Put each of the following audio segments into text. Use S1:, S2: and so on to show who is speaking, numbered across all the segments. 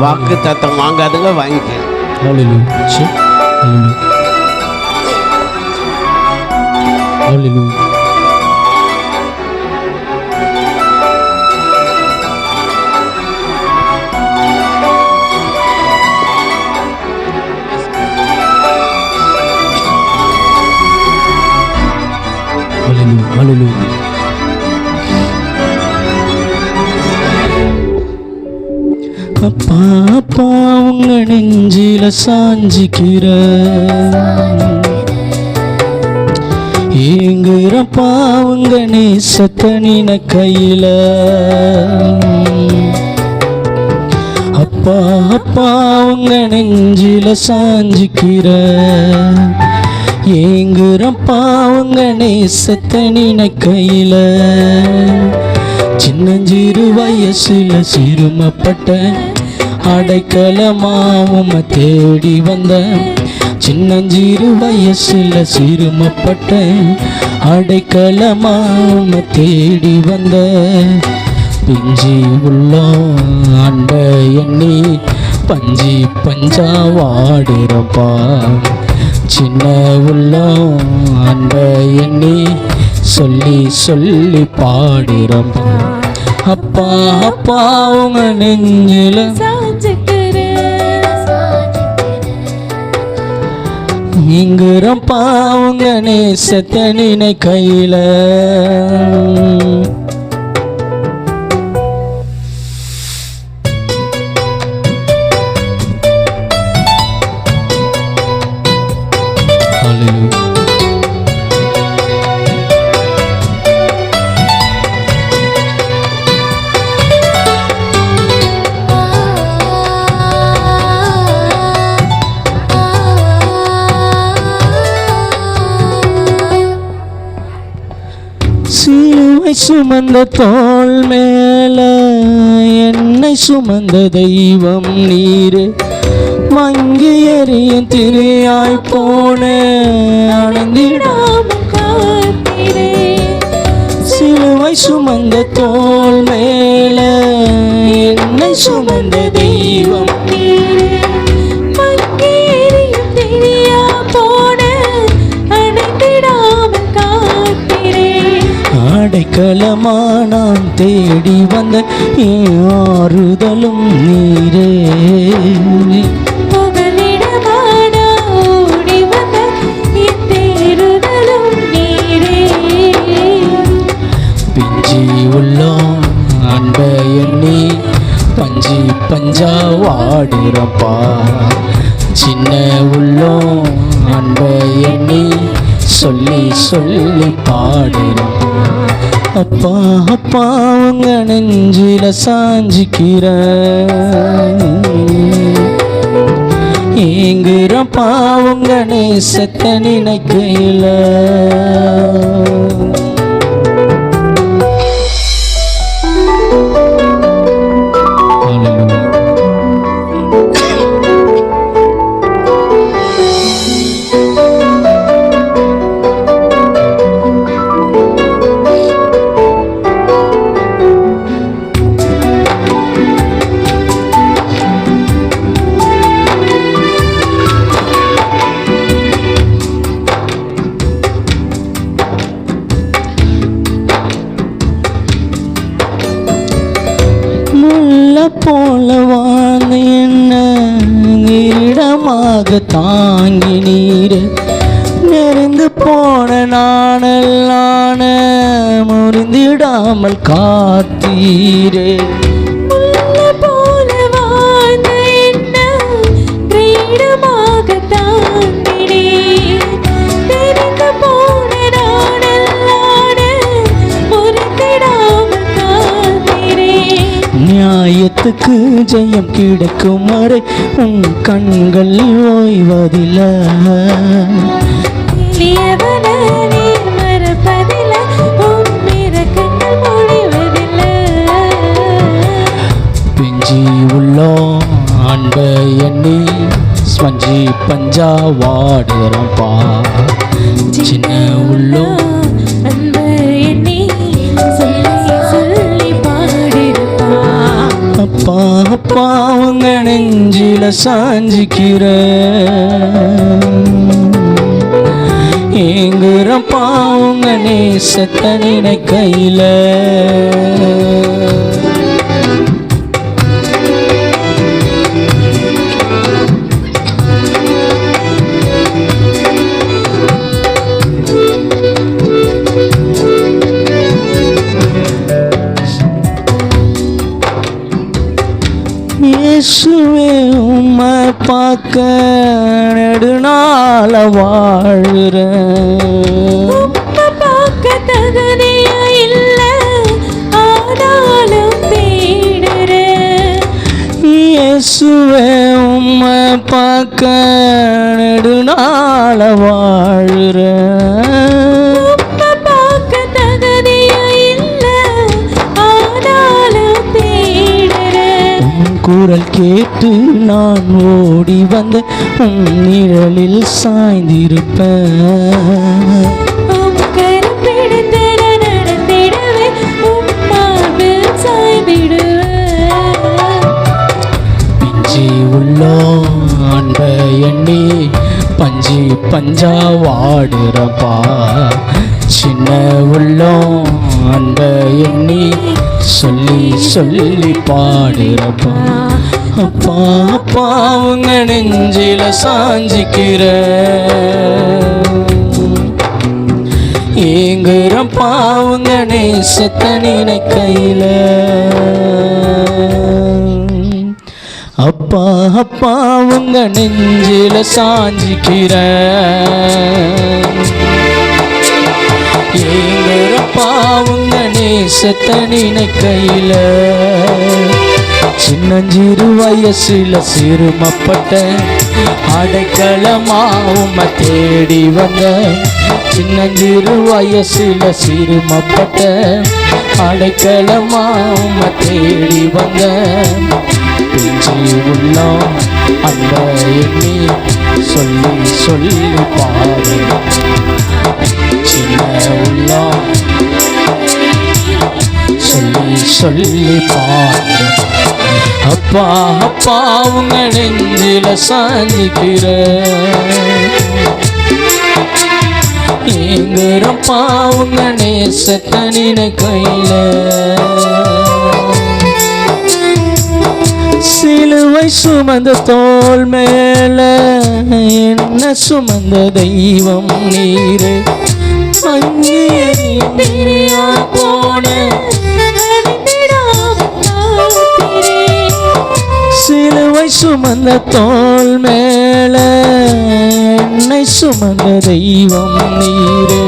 S1: வாக்கு தத்தம் வாங்காதுங்க, வாங்கிக்க.
S2: Hallelujah. Hallelujah. Hallelujah. Hallelujah. அப்பா அப்பா உங்க நெஞ்சில சாஞ்சிக்கிற ஏங்குறப்பா உங்க நேசத்தை நின கையில. அப்பா அப்பா உங்க நெஞ்சில சாஞ்சிக்கிற ஏங்குறப்பா உங்க நேசத்தை நின கையில. சின்னஞ்சிறு வயசுல சிறுமப்பட்ட அடைக்கலமாவும் தேடி வந்த. சின்னஞ்சிறு வயசுல சிறுமப்பட்ட அடைக்கலமாவும் தேடி வந்த. பிஞ்சி உள்ளோம் அண்ட எண்ணி பஞ்சி பஞ்சா வாடுறப்பா. சின்ன உள்ளோம் அண்ட எண்ணி சொல்லி சொல்லி பாடுறப்பா. அப்பா அப்பா உங்க நெஞ்சில இங்குறப்பா உங்க நேசத்தை நினை கையில. சிலுவை சுமந்த தோள் மேல என்னை சுமந்த தெய்வம் நீரு. மங்கி எறியும் திரியாய் போன அணைந்திடாமல் காத்தீரே. சிலுவை சுமந்த தோள் மேல என்னை சுமந்த தெய்வம் நீரு. மங்கி எறியும் திரியாய் போன அணைந்திடாமல் காத்தீரே. அடைக்கலமா நான் தேடி வந்த ஆறுதலும் நீரே. பிஞ்சி உள்ளோம் அன்ப எண்ணி பஞ்சி பஞ்சா வாடுறப்பா. சின்ன உள்ளோம் அன்ப எண்ணி சொல்லி சொல்லி பாடுறப்பா. அப்பா அப்பா உங்க நெஞ்சில சாஞ்சிக்கிற ஏங்குறப்பா உங்க நேசத்தை நினைக்கையில. போல வாழ்ந்த என்ன இடமாக தாங்கி நீர். நெருங்கு போன நானெல்லான முறிந்திடாமல் காத்தீரே. நியாயத்துக்கு ஜெயம் கிடைக்கும் வரை உன் கண்கள் ஓய்வதில்லை. பிஞ்சி உள்ளோம் அன்ப எண்ணி ஸ்பஞ்சி பஞ்சா வாடுறப்பா. சின்ன உள்ளோம் அப்பா அப்பா உங்க சாஞ்சிக்கிற ஏங்குற பாவங்க நேசத்தை நினைக்கையில இயேசுவே உம்மை பார்க்க நெடுநாள வாழ்றேன்
S3: பார்க்க தகுதியா இல்ல ஆனாலும் தேடுறேன்
S2: இயேசுவே உம்மை பார்க்க நெடுநாள வாழ்றேன்
S3: பார்க்க தகுதியா இல்ல ஆனாலும் தேடுறேன்
S2: குரல் கேட்டு நான் ஓடி வந்த உன் நிழலில் சாய்ந்திருப்பேன்
S3: கருப்பிடத்தை நடந்திடவே உம்மாவில் சாய்ந்திடுவேன்
S2: பிஞ்சி உள்ளோ அன்ப எண்ணி பஞ்சி பஞ்சா வாடுறப்பா சின்ன உள்ளோ அன்ப எண்ணி சொல்லி சொல்லி பாடுறப்பா அப்பா அப்பா உங்க நெஞ்சில சாஞ்சிக்கிற ஏங்குறப்பா உங்க நேசத்தை நினைக்கையில அப்பா அப்பா உங்க நெஞ்சில சாஞ்சிக்கிற ஏங்குறப்பா உங்க நேசத்தை நினைக்கையில சின்னஞ்சிறு வயசுல சிறுமப்பட்ட அடைக்கலமா உம்மை தேடி வந்த சின்னஞ்சிறு வயசுல சிறுமப்பட்ட அடைக்கலமா உம்மை தேடி வந்த பிஞ்சி உள்ளம் அன்ப எண்ணி சொல்லி சொல்லி பாரு சின்ன உள்ளம் சொல்லி சொல்லி பாரு அப்பா அப்பா உங்க நெஞ்சில சாஞ்சிக்கிற ஏங்குறப்பா உங்க நேசத்தை நினைக்கையில சிலுவை சுமந்த தோள் மேல என்ன சுமந்த தெய்வம் நீரு அங்கே பிரியா போன சிலுவை சுமந்த தோள் மேல என்னை சுமந்த தெய்வம் நீரு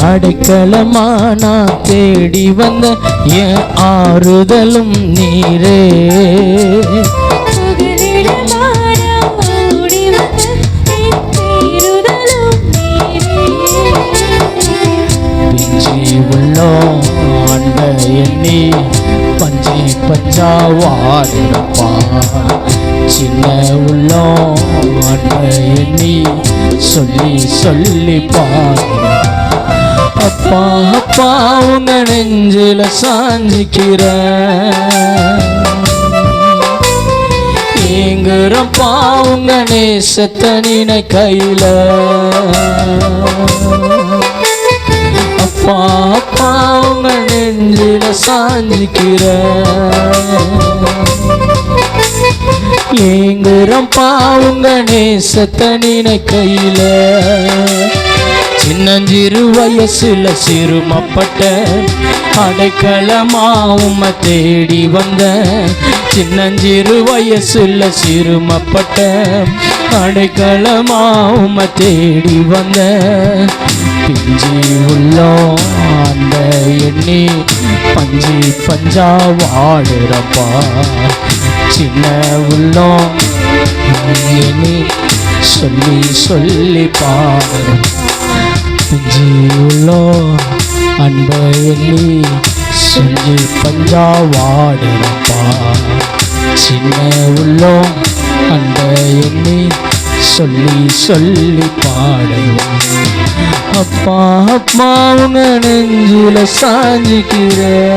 S2: அடைக்கலமா நான் தேடி வந்த என் ஆறுதலும் நீரே பிஞ்சி உள்ளோ அன்ப எண்ணி பஞ்சி பஞ்சா வாடுறப்பா சின்ன உள்ளோ அன்ப எண்ணி சொல்லி சொல்லி பாடு அப்பா அப்பா உங்க நெஞ்சில சாஞ்சிக்கிற ஏங்குறப்பா உங்க நேசத்தை நினைக்கையில அப்பா அப்பா உங்க நெஞ்சில சாஞ்சிக்கிற ஏங்குறப்பா உங்க நேசத்தை நினைக்கையில சின்னஞ்சிறு வயசுல சிறுமப்பட்ட அடைக்கலமா உம்மை தேடி வந்த சின்னஞ்சிறு வயசுல சிறுமப்பட்ட அடைக்கலமா உம்மை தேடி வந்த பிஞ்சி உள்ளோ அந்த எண்ணி பஞ்சி பஞ்சா வாடுறப்பா சின்ன உள்ளோ எண்ணி சொல்லி சொல்லி பாடு பிஞ்சி உள்ளோ அன்ப எண்ணி சொல்லி பஞ்சா வாடுறப்பா சின்ன உள்ளோ அன்ப எண்ணி சொல்லி சொல்லி பாடுவோம். அப்பா அப்பா உங்க நெஞ்சில சாஞ்சிக்கிறேன்.